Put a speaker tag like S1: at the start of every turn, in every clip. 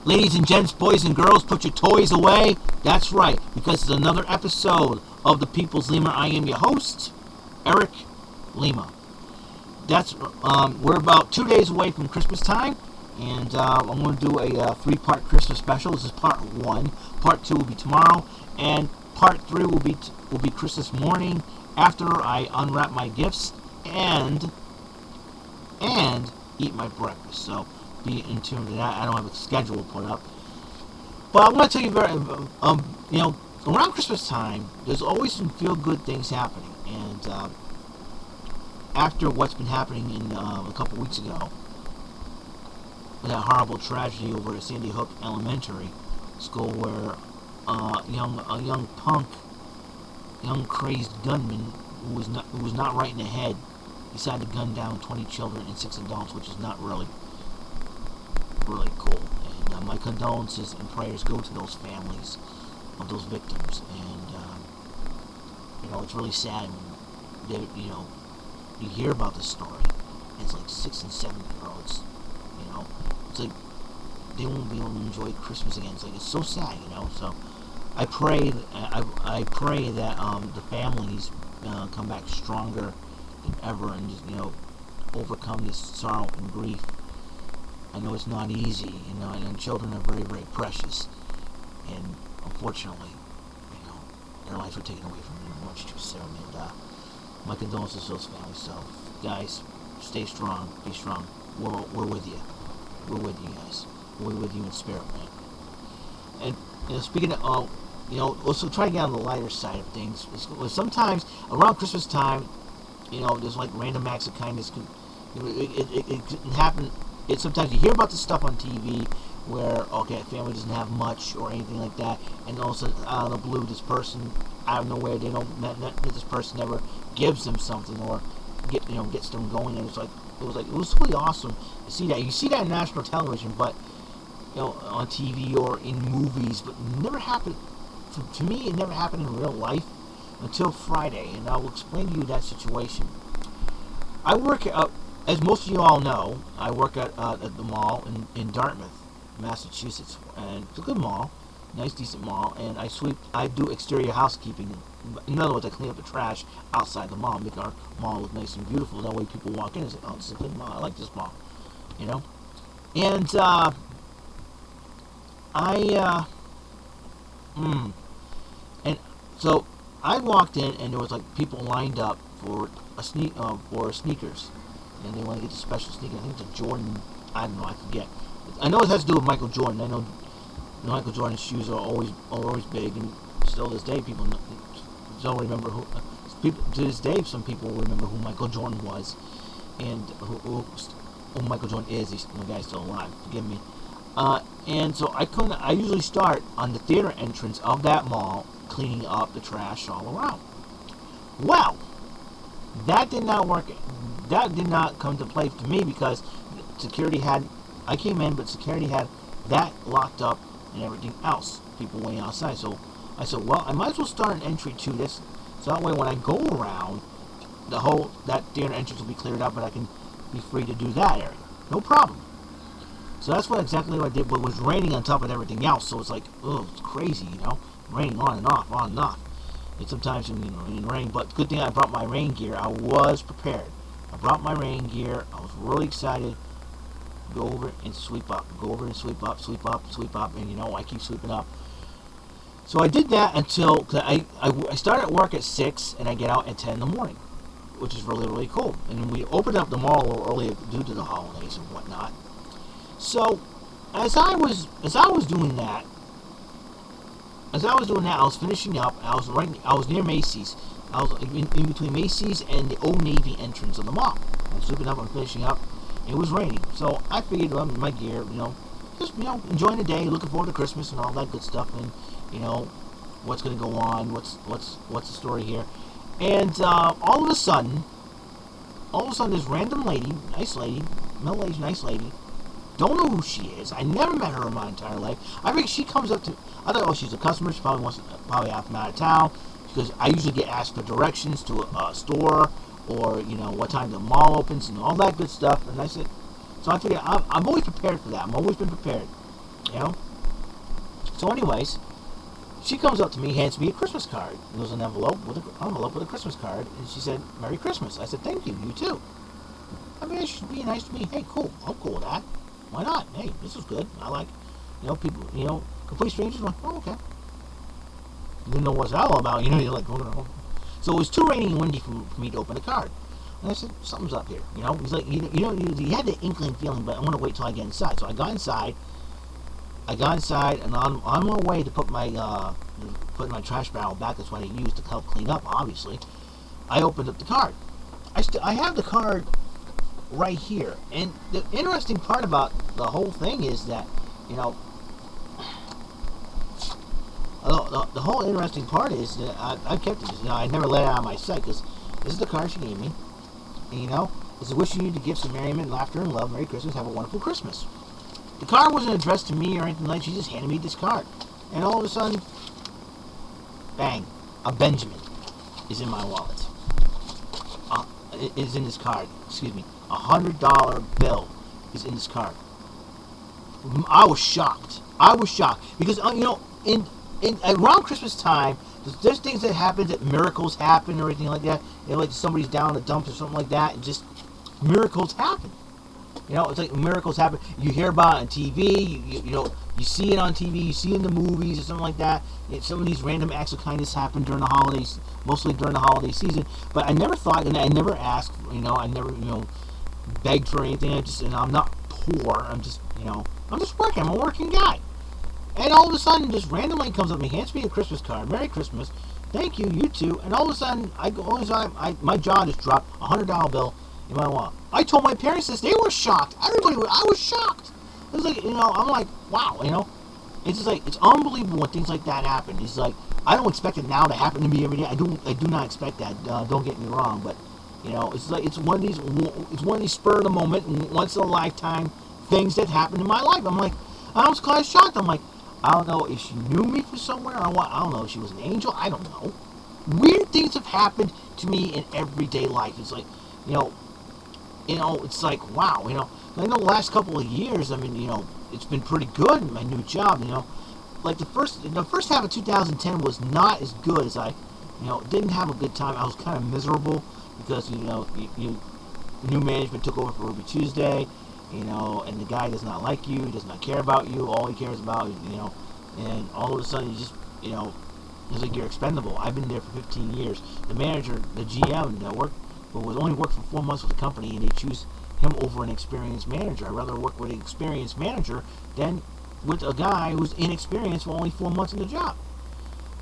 S1: Ladies and gents, boys and girls, put your toys away. That's right, because it's another episode of the People's Lima. I am your host, Eric Lima. We're about 2 days away from Christmas time, and I'm going to do a three-part Christmas special. This is part 1. Part 2 will be tomorrow, and part 3 will be Christmas morning after I unwrap my gifts and eat my breakfast. So be in tune to that. I don't have a schedule put up, but I want to tell you around Christmas time, there's always some feel-good things happening, and after what's been happening in a couple weeks ago, that horrible tragedy over at Sandy Hook Elementary School, where a young crazed gunman who was not right in the head decided to gun down 20 children and 6 adults, which is not really cool. And my condolences and prayers go to those families of those victims. And it's really sad when you hear about this story. It's like 6 and 7 year olds. It's like they won't be able to enjoy Christmas again. It's so sad. So I pray that the families come back stronger than ever and just overcome this sorrow and grief. I know it's not easy, and children are very, very precious, and unfortunately, their lives were taken away from them much too soon. And my condolences to those families. So, guys, stay strong, be strong. We're with you. We're with you guys. We're with you in spirit, man. And speaking of, also try to get on the lighter side of things. Sometimes around Christmas time, there's like random acts of kindness. It can happen. Sometimes you hear about this stuff on TV where, a family doesn't have much or anything like that, and all of a sudden, out of the blue, this person, out of nowhere, this person never gives them something or gets them going, and it was really awesome to see that. You see that on national television, but on TV or in movies, but it never happened. To me, it never happened in real life until Friday, and I will explain to you that situation. I work at, as most of you all know, I work at the mall in Dartmouth, Massachusetts, and it's a good mall, nice, decent mall, and I do exterior housekeeping. In other words, I clean up the trash outside the mall, make our mall look nice and beautiful. That way people walk in and say, oh, this is a good mall, I like this mall, And, and so I walked in, and there was like people lined up for sneakers, and they want to get the special sneaker. I think it's a Jordan. I don't know. I forget. I know it has to do with Michael Jordan. I know Michael Jordan's shoes are always big, and still to this day people don't remember who. To this day, some people remember who Michael Jordan was, and who Michael Jordan is. The guy's still alive. Forgive me. And so I usually start on the theater entrance of that mall, cleaning up the trash all around. Well, that did not work. That did not come to play to me because I came in, but security had that locked up and everything else. People waiting outside. So I said, well, I might as well start an entry to this. So that way when I go around, that theater entrance will be cleared up, but I can be free to do that area. No problem. So that's exactly what I did, but it was raining on top of everything else, so it's like, it's crazy, raining on and off. And sometimes in rain, but good thing I brought my rain gear. I was prepared. I brought my rain gear. I was really excited. Go over and sweep up. Go over and sweep up, sweep up, sweep up, and I keep sweeping up. So I did that until, I started work at 6, and I get out at 10 in the morning, which is really, really cool. And we opened up the mall a little earlier due to the holidays and whatnot. So, as I was doing that, I was finishing up. I was near Macy's. I was in between Macy's and the Old Navy entrance of the mall. I was sweeping up and finishing up. It was raining, so I figured my gear, just enjoying the day, looking forward to Christmas and all that good stuff, and what's going to go on, what's the story here, and all of a sudden, this random lady, nice lady, middle-aged nice lady. Don't know who she is. I never met her in my entire life. I think she comes up to. I thought, she's a customer. She probably out from out of town, because I usually get asked for directions to a store, or what time the mall opens and all that good stuff. And I said, so I figured I'm always prepared for that. I've always been prepared. You know. So, anyways, she comes up to me, hands me a Christmas card. It was an envelope with a Christmas card, and she said, "Merry Christmas." I said, "Thank you. You too." I mean, she's being nice to me. Hey, cool. I'm cool with that. Why not? Hey, this is good. I like, people. Complete strangers. Like, oh, okay. Didn't know what's that all about. You're like, oh. So it was too rainy and windy for me to open the card. And I said, something's up here. He's like, you had the inkling feeling, but I want to wait till I get inside. So I got inside. And on my way to put my trash barrel back. That's what I used to help clean up. Obviously, I opened up the card. I have the card right here. And the interesting part about the whole thing is that, the whole interesting part is that I kept it. I never let it out of my sight because this is the card she gave me. And, it's wishing you to gifts of merriment, laughter, and love. Merry Christmas. Have a wonderful Christmas. The card wasn't addressed to me or anything like that. She just handed me this card. And all of a sudden, bang, a Benjamin is in my wallet. Is in this card. Excuse me. $100 bill is in this card. I was shocked. Because, in around Christmas time, there's things that happen, that miracles happen or anything like that. Like somebody's down in the dumps or something like that, and just miracles happen. It's like miracles happen. You hear about it on TV. You see it on TV. You see it in the movies or something like that. Some of these random acts of kindness happen during the holidays, mostly during the holiday season. But I never thought, and I never asked. I never, begged for anything. I'm not poor. I'm just working. I'm a working guy. And all of a sudden, just randomly comes up to me, hands me a Christmas card. Merry Christmas. Thank you. You too. And all of a sudden, my jaw just dropped. $100 bill in my wallet. I told my parents this. They were shocked. I was shocked. It was like, I'm like, wow, It's just like, it's unbelievable when things like that happen. It's like, I don't expect it now to happen to me every day. I do not expect that. Don't get me wrong, but it's like, it's one of these spur of the moment, once in a lifetime things that happen in my life. I'm like, I was kind of shocked. I'm like, I don't know if she knew me from somewhere or what. I don't know if she was an angel. I don't know. Weird things have happened to me in everyday life. It's like, it's like, wow, I know the last couple of years, I mean, it's been pretty good in my new job, like the first half of 2010 was not as good as I, didn't have a good time. I was kind of miserable because, new management took over for Ruby Tuesday, and the guy does not like you, does not care about you. All he cares about, and all of a sudden, you just, it's like you're expendable. I've been there for 15 years. The manager, the GM, but was only worked for 4 months with the company, and they choose him over an experienced manager. I'd rather work with an experienced manager than with a guy who's inexperienced for only 4 months in the job.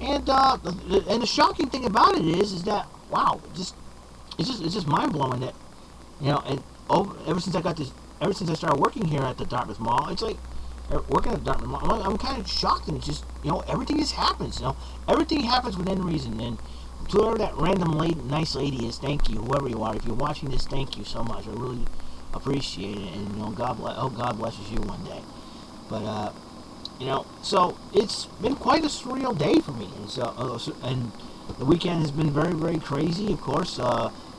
S1: And the shocking thing about it is that, wow, it's just mind blowing that, and ever since I started working here at the Dartmouth Mall, it's like working at the Dartmouth Mall, I'm kind of shocked, and it's just, everything just happens. Everything happens within reason. And to whoever that random nice lady is, thank you. Whoever you are, if you're watching this, thank you so much. I really appreciate it, and God blesses you one day. But so it's been quite a surreal day for me, and and the weekend has been very, very crazy. Of course,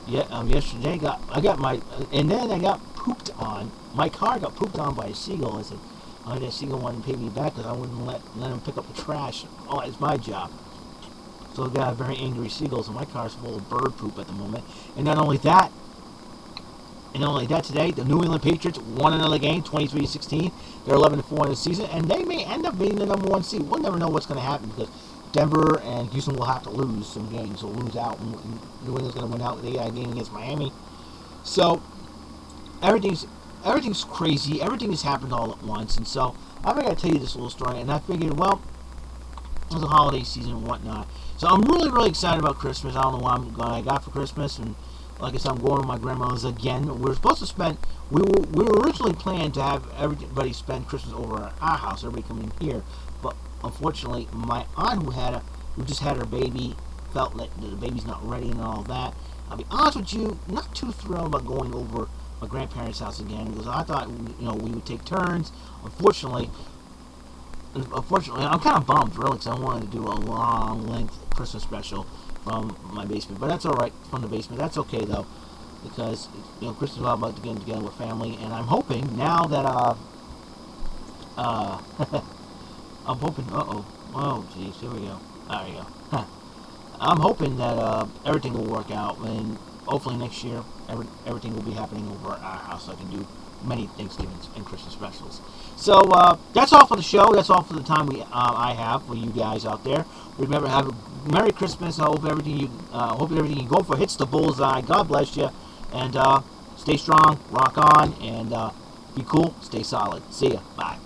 S1: yesterday I got pooped on. My car got pooped on by a seagull. I said, that seagull wanted to pay me back because I wouldn't let him pick up the trash. Oh, it's my job. So I got a very angry seagull, so my car's full of bird poop at the moment. And not only that, today, the New England Patriots won another game, 23-16. They're 11-4 in the season, and they may end up being the number one seed. We'll never know what's going to happen because Denver and Houston will have to lose some games. They'll lose out, and New England's going to win out. They got a game against Miami. So everything's crazy. Everything has happened all at once, and so I'm going to tell you this little story. And I figured, well, it's the holiday season and whatnot. So I'm really, really excited about Christmas. I don't know what I got for Christmas, and like I said, I'm going to my grandmother's again. We were supposed to spend. We were originally planned to have everybody spend Christmas over at our house. Everybody coming in here, but unfortunately, my aunt who just had her baby felt that the baby's not ready and all that. I'll be honest with you, not too thrilled about going over my grandparents' house again because I thought we would take turns. Unfortunately, I'm kind of bummed, really, because I wanted to do a long-length Christmas special from my basement. But that's all right, from the basement. That's okay, though, because, Christmas is all about getting together with family. And I'm hoping, now that Uh, I'm hoping. Oh, jeez. Here we go. There we go. Huh. I'm hoping that everything will work out, and hopefully next year everything will be happening over at our house. So I can do many Thanksgiving and Christmas specials. So that's all for the show. That's all for the time I have for you guys out there. Remember, have a Merry Christmas. I hope everything you go for hits the bullseye. God bless you, and stay strong, rock on, and be cool. Stay solid. See ya. Bye.